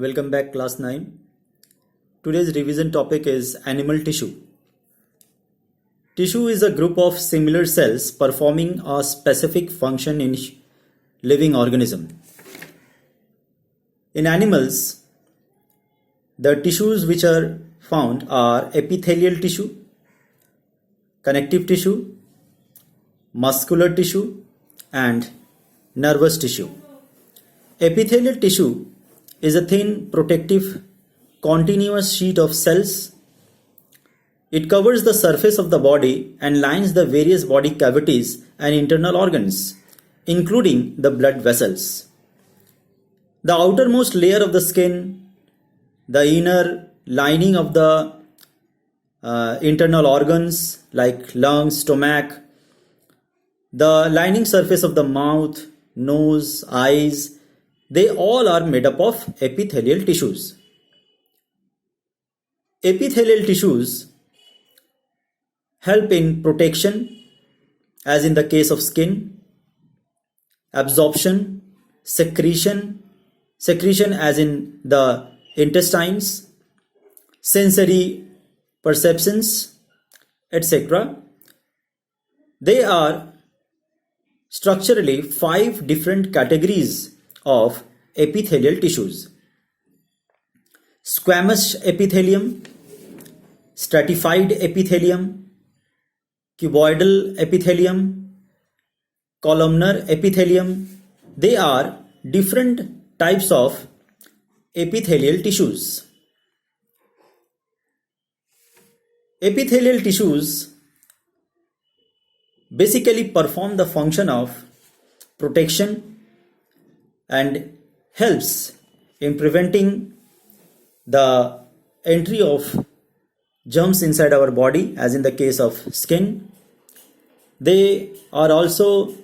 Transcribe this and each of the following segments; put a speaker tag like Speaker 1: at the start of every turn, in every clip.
Speaker 1: Welcome back, class 9. Today's revision topic is animal tissue. Tissue is a group of similar cells performing a specific function in living organism. In animals, the tissues which are found are epithelial tissue, connective tissue, muscular tissue, and nervous tissue. Epithelial tissue is a thin, protective, continuous sheet of cells. It covers the surface of the body and lines the various body cavities and internal organs, including the blood vessels. The outermost layer of the skin, the inner lining of the internal organs like lungs, stomach, the lining surface of the mouth, nose, eyes, they all are made up of epithelial tissues. Epithelial tissues help in protection, as in the case of skin, absorption, secretion as in the intestines, sensory perceptions, etc. They are structurally 5 different categories of epithelial tissues: squamous epithelium, stratified epithelium, cuboidal epithelium, columnar epithelium. They are different types of epithelial tissues. Epithelial tissues basically perform the function of protection and helps in preventing the entry of germs inside our body, as in the case of skin. They are also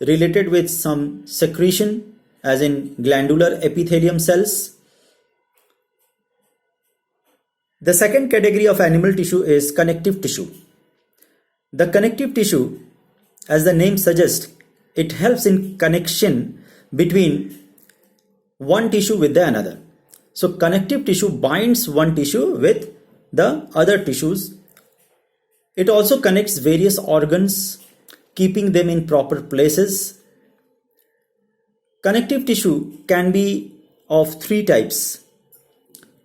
Speaker 1: related with some secretion, as in glandular epithelium cells. The second category of animal tissue is connective tissue. The connective tissue, as the name suggests, it helps in connection between one tissue with the another. So connective tissue binds one tissue with the other tissues. It also connects various organs, keeping them in proper places. Connective tissue can be of 3 types: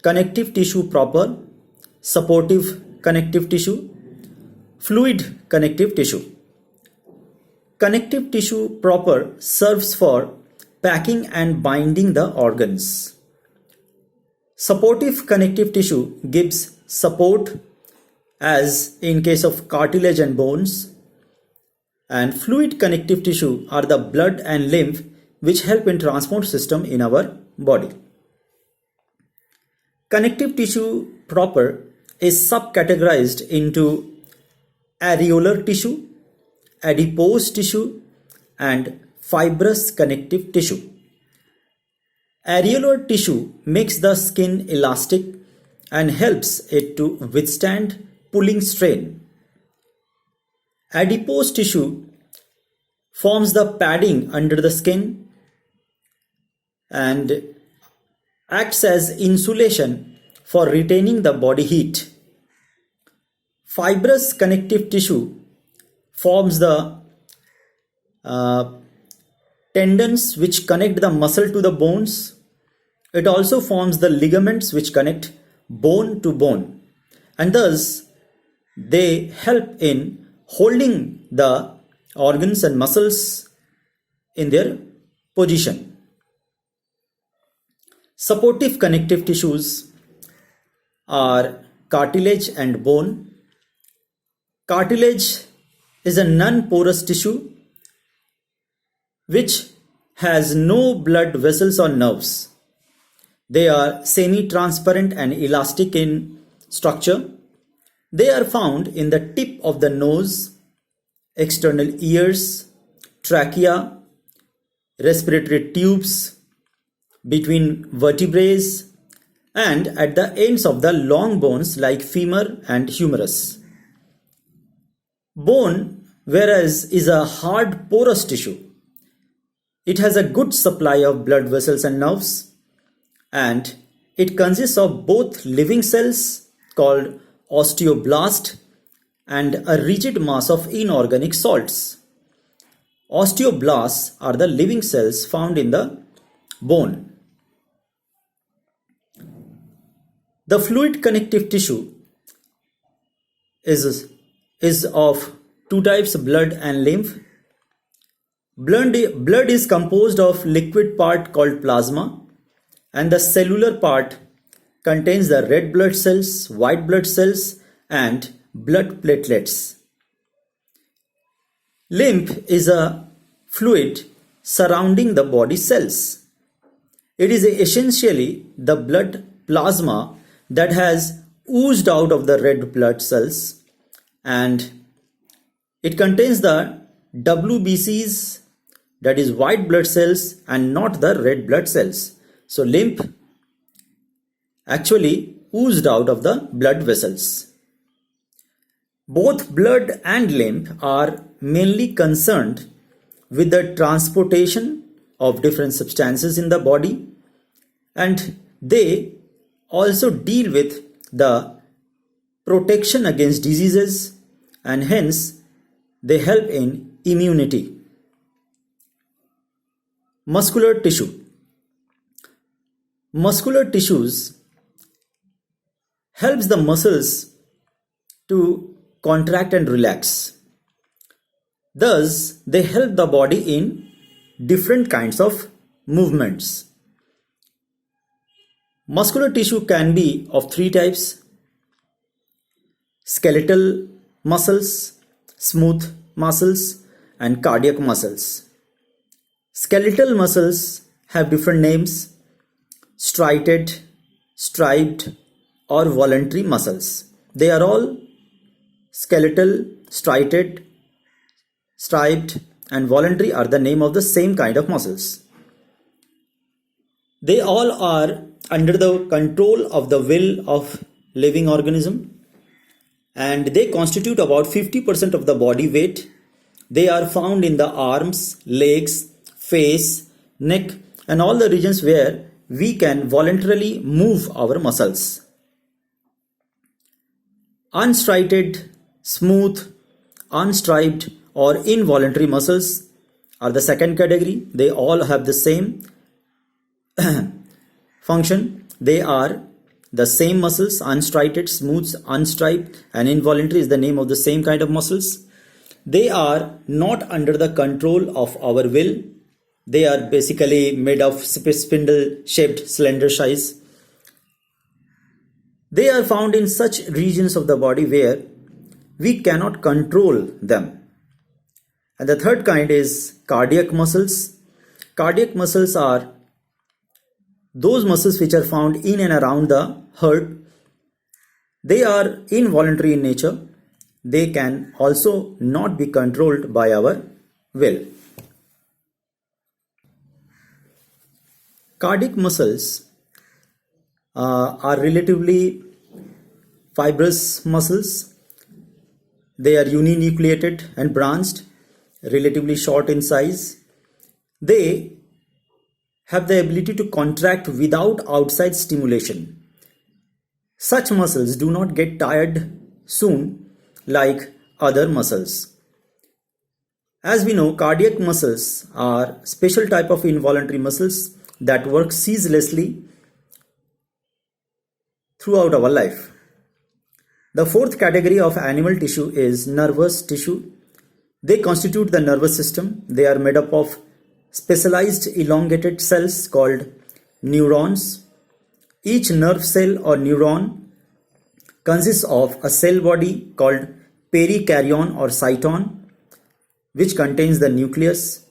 Speaker 1: connective tissue proper, supportive connective tissue, fluid connective tissue. Connective tissue proper serves for packing and binding the organs. Supportive connective tissue gives support, as in case of cartilage and bones. And fluid connective tissue are the blood and lymph which help in transport system in our body. Connective tissue proper is subcategorized into areolar tissue, adipose tissue, and fibrous connective tissue. Areolar tissue makes the skin elastic and helps it to withstand pulling strain. Adipose tissue forms the padding under the skin and acts as insulation for retaining the body heat. Fibrous connective tissue forms the tendons which connect the muscle to the bones. It also forms the ligaments which connect bone to bone, and thus they help in holding the organs and muscles in their position. Supportive connective tissues are cartilage and bone. Cartilage is a non-porous tissue which has no blood vessels or nerves. They are semi-transparent and elastic in structure. They are found in the tip of the nose, external ears, trachea, respiratory tubes, between vertebrae, and at the ends of the long bones like femur and humerus. Bone, whereas, is a hard porous tissue. It has a good supply of blood vessels and nerves, and it consists of both living cells called osteoblast and a rigid mass of inorganic salts. Osteoblasts are the living cells found in the bone. The fluid connective tissue is of two types, blood and lymph. Blood is composed of liquid part called plasma, and the cellular part contains the red blood cells, white blood cells, and blood platelets. Lymph is a fluid surrounding the body cells. It is essentially the blood plasma that has oozed out of the red blood cells, and it contains the WBCs, that is white blood cells, and not the red blood cells. So lymph actually oozed out of the blood vessels. Both blood and lymph are mainly concerned with the transportation of different substances in the body, and they also deal with the protection against diseases, and hence they help in immunity. Muscular tissue. Muscular tissues helps the muscles to contract and relax. Thus, they help the body in different kinds of movements. Muscular tissue can be of three types: skeletal muscles, smooth muscles, and cardiac muscles. Skeletal muscles have different names: striated, striped, or voluntary muscles. They are all skeletal, striated, striped, and voluntary are the name of the same kind of muscles. They all are under the control of the will of living organism, and they constitute about 50% of the body weight. They are found in the arms, legs, face, neck, and all the regions where we can voluntarily move our muscles. Unstriated, smooth, unstriped, or involuntary muscles are the second category. They all have the same function. They are the same muscles: unstriated, smooth, unstriped, and involuntary is the name of the same kind of muscles. They are not under the control of our will. They are basically made of spindle shaped slender size. They are found in such regions of the body where we cannot control them. And the third kind is cardiac muscles. Cardiac muscles are those muscles which are found in and around the heart. They are involuntary in nature. They can also not be controlled by our will. Cardiac muscles are relatively fibrous muscles. They are uninucleated and branched, relatively short in size. They have the ability to contract without outside stimulation. Such muscles do not get tired soon like other muscles. As we know, cardiac muscles are special type of involuntary muscles that work ceaselessly throughout our life. The fourth category of animal tissue is nervous tissue. They constitute the nervous system. They are made up of specialized elongated cells called neurons. Each nerve cell or neuron consists of a cell body called perikaryon or cyton, which contains the nucleus.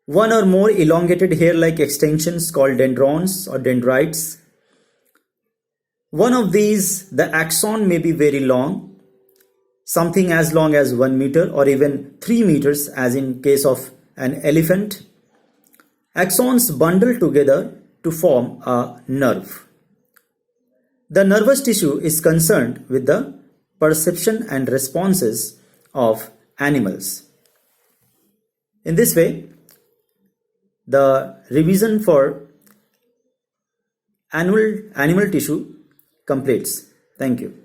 Speaker 1: One or more elongated hair-like extensions called dendrons or dendrites. One of these, the axon, may be very long, something as long as 1 meter or even 3 meters, as in case of an elephant. Axons bundle together to form a nerve. The nervous tissue is concerned with the perception and responses of animals. In this way, the revision for animal tissue completes. Thank you.